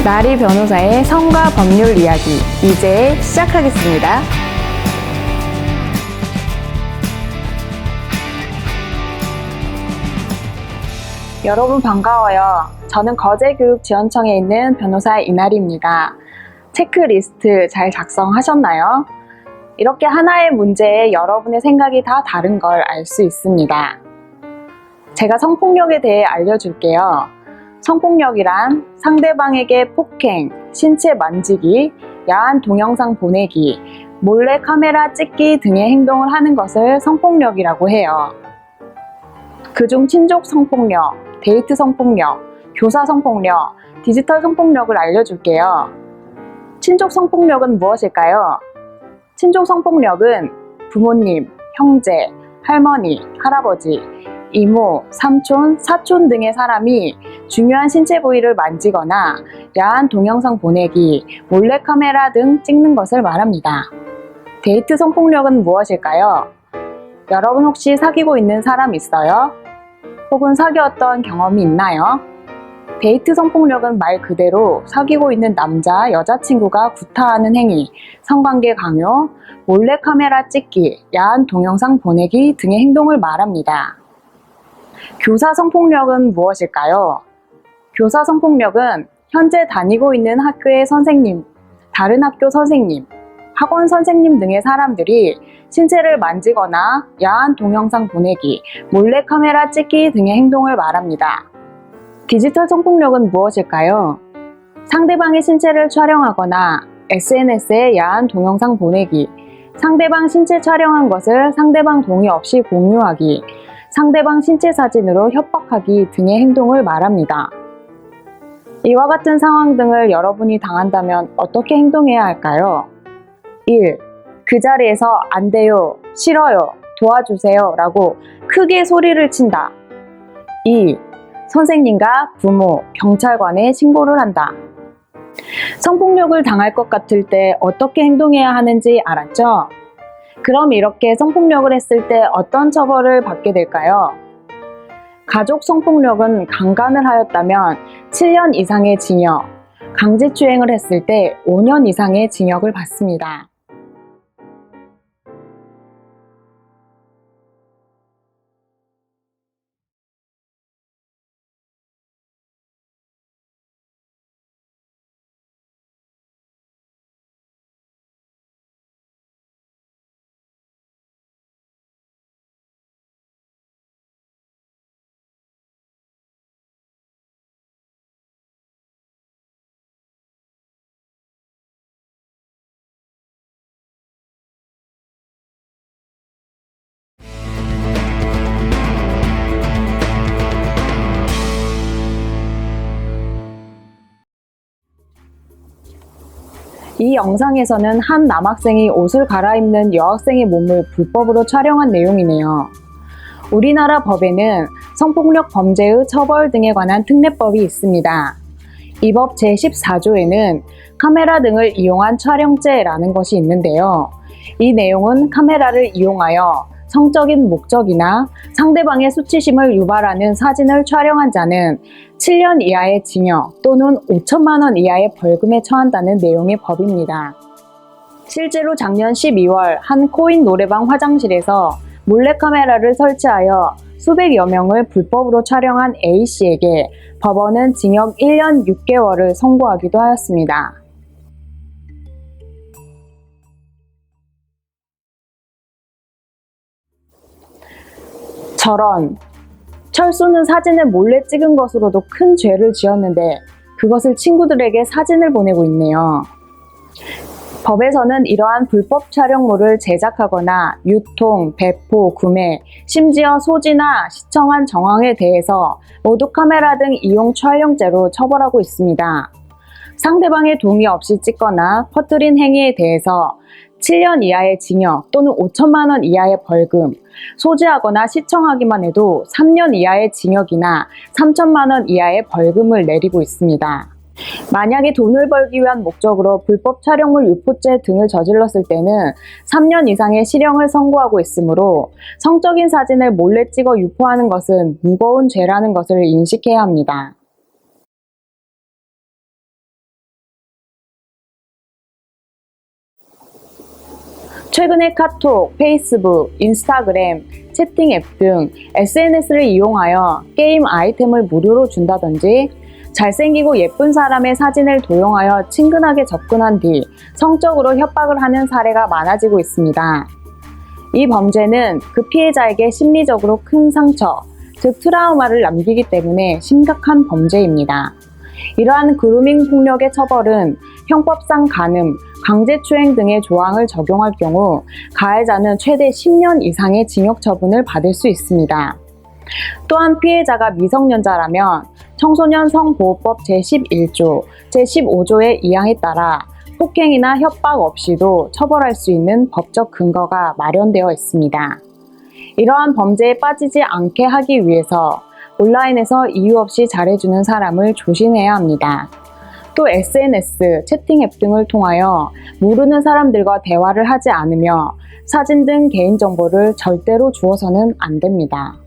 나리 변호사의 성과 법률 이야기 이제 시작하겠습니다. 여러분 반가워요. 저는 거제교육지원청에 있는 변호사 이나리입니다. 체크리스트 잘 작성하셨나요? 이렇게 하나의 문제에 여러분의 생각이 다 다른 걸 알 수 있습니다. 제가 성폭력에 대해 알려줄게요. 성폭력이란 상대방에게 폭행, 신체 만지기, 야한 동영상 보내기, 몰래 카메라 찍기 등의 행동을 하는 것을 성폭력이라고 해요. 그중 친족 성폭력, 데이트 성폭력, 교사 성폭력, 디지털 성폭력을 알려줄게요. 친족 성폭력은 무엇일까요? 친족 성폭력은 부모님, 형제, 할머니, 할아버지, 이모, 삼촌, 사촌 등의 사람이 중요한 신체 부위를 만지거나 야한 동영상 보내기, 몰래카메라 등 찍는 것을 말합니다. 데이트 성폭력은 무엇일까요? 여러분 혹시 사귀고 있는 사람 있어요? 혹은 사귀었던 경험이 있나요? 데이트 성폭력은 말 그대로 사귀고 있는 남자, 여자친구가 구타하는 행위, 성관계 강요, 몰래카메라 찍기, 야한 동영상 보내기 등의 행동을 말합니다. 교사 성폭력은 무엇일까요? 교사 성폭력은 현재 다니고 있는 학교의 선생님, 다른 학교 선생님, 학원 선생님 등의 사람들이 신체를 만지거나 야한 동영상 보내기, 몰래카메라 찍기 등의 행동을 말합니다. 디지털 성폭력은 무엇일까요? 상대방의 신체를 촬영하거나 SNS에 야한 동영상 보내기, 상대방 신체 촬영한 것을 상대방 동의 없이 공유하기, 상대방 신체 사진으로 협박하기 등의 행동을 말합니다. 이와 같은 상황 등을 여러분이 당한다면 어떻게 행동해야 할까요? 1. 그 자리에서 안 돼요, 싫어요, 도와주세요 라고 크게 소리를 친다. 2. 선생님과 부모, 경찰관에 신고를 한다. 성폭력을 당할 것 같을 때 어떻게 행동해야 하는지 알았죠? 그럼 이렇게 성폭력을 했을 때 어떤 처벌을 받게 될까요? 가족 성폭력은 강간을 하였다면 7년 이상의 징역, 강제추행을 했을 때 5년 이상의 징역을 받습니다. 이 영상에서는 한 남학생이 옷을 갈아입는 여학생의 몸을 불법으로 촬영한 내용이네요. 우리나라 법에는 성폭력 범죄의 처벌 등에 관한 특례법이 있습니다. 이 법 제14조에는 카메라 등을 이용한 촬영죄라는 것이 있는데요. 이 내용은 카메라를 이용하여 성적인 목적이나 상대방의 수치심을 유발하는 사진을 촬영한 자는 7년 이하의 징역 또는 5천만 원 이하의 벌금에 처한다는 내용의 법입니다. 실제로 작년 12월 한 코인 노래방 화장실에서 몰래카메라를 설치하여 수백여 명을 불법으로 촬영한 A씨에게 법원은 징역 1년 6개월을 선고하기도 하였습니다. 저런, 철수는 사진을 몰래 찍은 것으로도 큰 죄를 지었는데 그것을 친구들에게 사진을 보내고 있네요. 법에서는 이러한 불법 촬영물을 제작하거나 유통, 배포, 구매, 심지어 소지나 시청한 정황에 대해서 모두 카메라 등 이용 촬영죄로 처벌하고 있습니다. 상대방의 동의 없이 찍거나 퍼뜨린 행위에 대해서 7년 이하의 징역 또는 5천만 원 이하의 벌금, 소지하거나 시청하기만 해도 3년 이하의 징역이나 3천만 원 이하의 벌금을 내리고 있습니다. 만약에 돈을 벌기 위한 목적으로 불법 촬영물 유포죄 등을 저질렀을 때는 3년 이상의 실형을 선고하고 있으므로 성적인 사진을 몰래 찍어 유포하는 것은 무거운 죄라는 것을 인식해야 합니다. 최근에 카톡, 페이스북, 인스타그램, 채팅 앱 등 SNS를 이용하여 게임 아이템을 무료로 준다든지 잘생기고 예쁜 사람의 사진을 도용하여 친근하게 접근한 뒤 성적으로 협박을 하는 사례가 많아지고 있습니다. 이 범죄는 그 피해자에게 심리적으로 큰 상처, 즉 트라우마를 남기기 때문에 심각한 범죄입니다. 이러한 그루밍 폭력의 처벌은 형법상 간음, 강제추행 등의 조항을 적용할 경우 가해자는 최대 10년 이상의 징역 처분을 받을 수 있습니다. 또한 피해자가 미성년자라면 청소년 성보호법 제11조, 제15조의 2항에 따라 폭행이나 협박 없이도 처벌할 수 있는 법적 근거가 마련되어 있습니다. 이러한 범죄에 빠지지 않게 하기 위해서 온라인에서 이유 없이 잘해주는 사람을 조심해야 합니다. 또 SNS, 채팅 앱 등을 통하여 모르는 사람들과 대화를 하지 않으며 사진 등 개인정보를 절대로 주어서는 안 됩니다.